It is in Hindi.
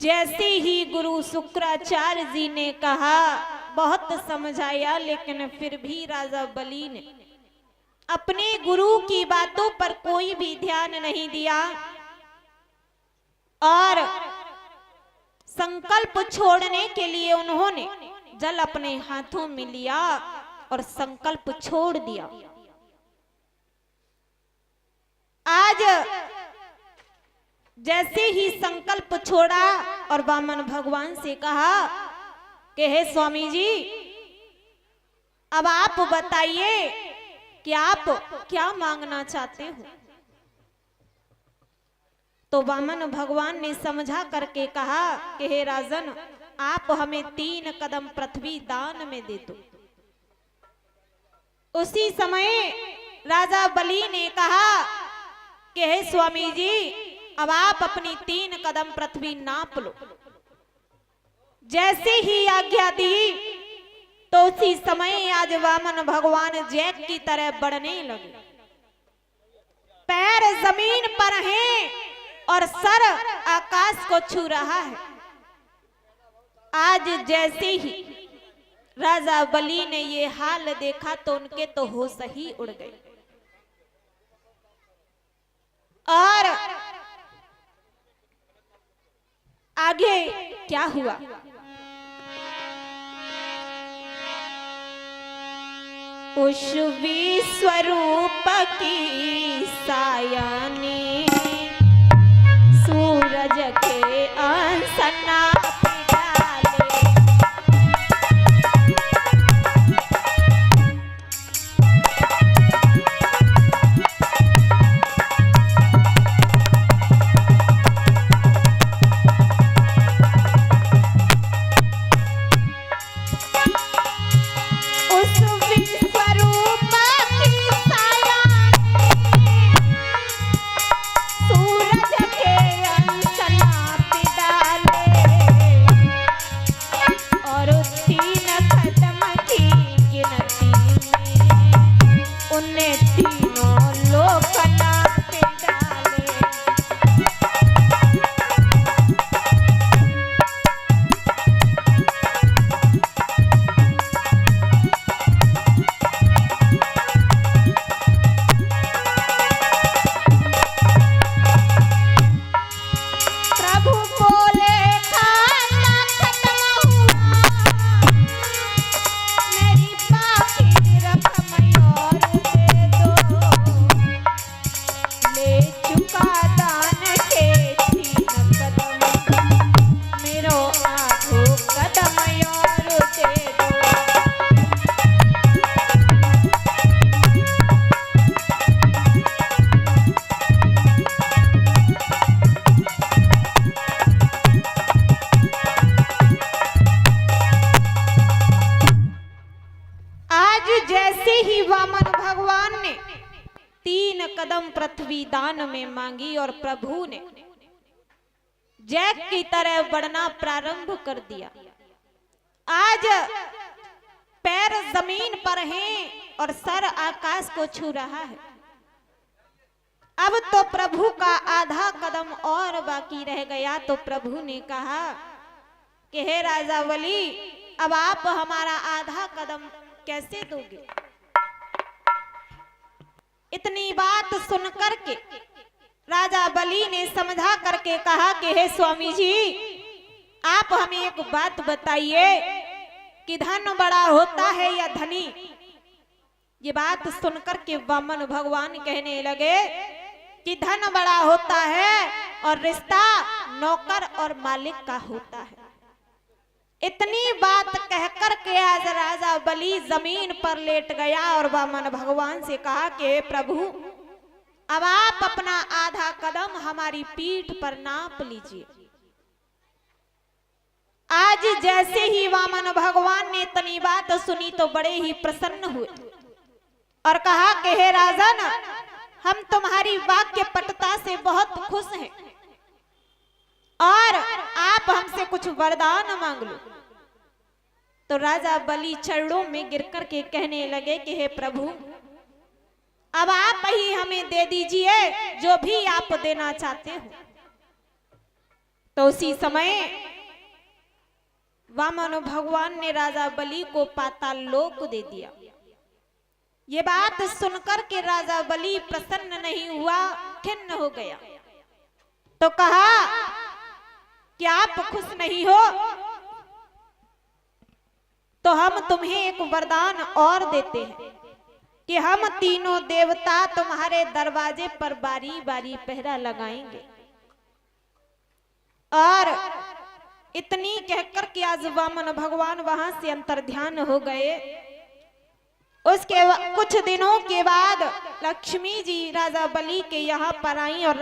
जैसे ही गुरु शुक्राचार्य जी ने कहा, बहुत समझाया, लेकिन फिर भी राजा बलि ने अपने गुरु की बातों पर कोई भी ध्यान नहीं दिया और संकल्प छोड़ने के लिए उन्होंने जल अपने हाथों में लिया और संकल्प छोड़ दिया। आज जैसे ही संकल्प छोड़ा और वामन भगवान से कहा कि हे स्वामी जी, अब आप बताइए कि आप क्या मांगना चाहते हो। तो वामन भगवान ने समझा करके कहा कि हे राजन, आप हमें 3 कदम पृथ्वी दान में दे दो। उसी समय राजा बलि ने कहा कि हे स्वामी जी, अब आप अपनी 3 कदम पृथ्वी नाप लो। जैसे ही आज्ञा दी तो उसी समय आज वामन भगवान जैक की तरह बढ़ने लगे। पैर जमीन पर हैं और सर आकाश को छू रहा है। आज जैसे ही राजा बलि ने ये हाल देखा तो उनके तो होश ही उड़ गए। और आगे क्या हुआ, उस विश्वरूप की साया ने सूरज के अंश नाप डाले। 3 कदम पृथ्वी दान में मांगी और प्रभु ने जैक की तरह बढ़ना प्रारंभ कर दिया। आज पैर जमीन पर हैं और सर आकाश को छू रहा है। अब तो प्रभु का आधा कदम और बाकी रह गया, तो प्रभु ने कहा कि हे राजा बलि, अब आप हमारा आधा कदम कैसे दोगे? इतनी बात सुनकर के राजा बलि ने समझा करके कहा कि हे स्वामी जी, आप हमें एक बात बताइए कि धन बड़ा होता है या धनी? ये बात सुनकर के वामन भगवान कहने लगे कि धन बड़ा होता है और रिश्ता नौकर और मालिक का होता है। इतनी बात कहकर के आज राजा बलि जमीन पर लेट गया और वामन भगवान से कहा कि हे प्रभु, अब आप अपना आधा कदम हमारी पीठ पर नाप लीजिए। आज जैसे ही वामन भगवान ने इतनी बात सुनी तो बड़े ही प्रसन्न हुए और कहा कि हे राजन, हम तुम्हारी वाक्य पटुता से बहुत खुश हैं और आप हमसे कुछ वरदान मांग लो। तो राजा बलि चरणों में गिर करके कहने लगे कि हे प्रभु, अब आप ही हमें दे दीजिए जो भी आप देना चाहते हो। तो उसी समय वामन भगवान ने राजा बलि को पाताल लोक दे दिया। ये बात सुनकर के राजा बलि प्रसन्न नहीं हुआ, खिन्न हो गया। तो कहा कि आप खुश नहीं हो तो हम तुम्हें एक वरदान और देते हैं कि हम तीनों देवता तुम्हारे दरवाजे पर बारी बारी पहरा लगाएंगे। और इतनी कहकर के आज वामन भगवान वहां से अंतर्ध्यान हो गए। उसके कुछ दिनों के बाद लक्ष्मी जी राजा बलि के यहाँ पर आई और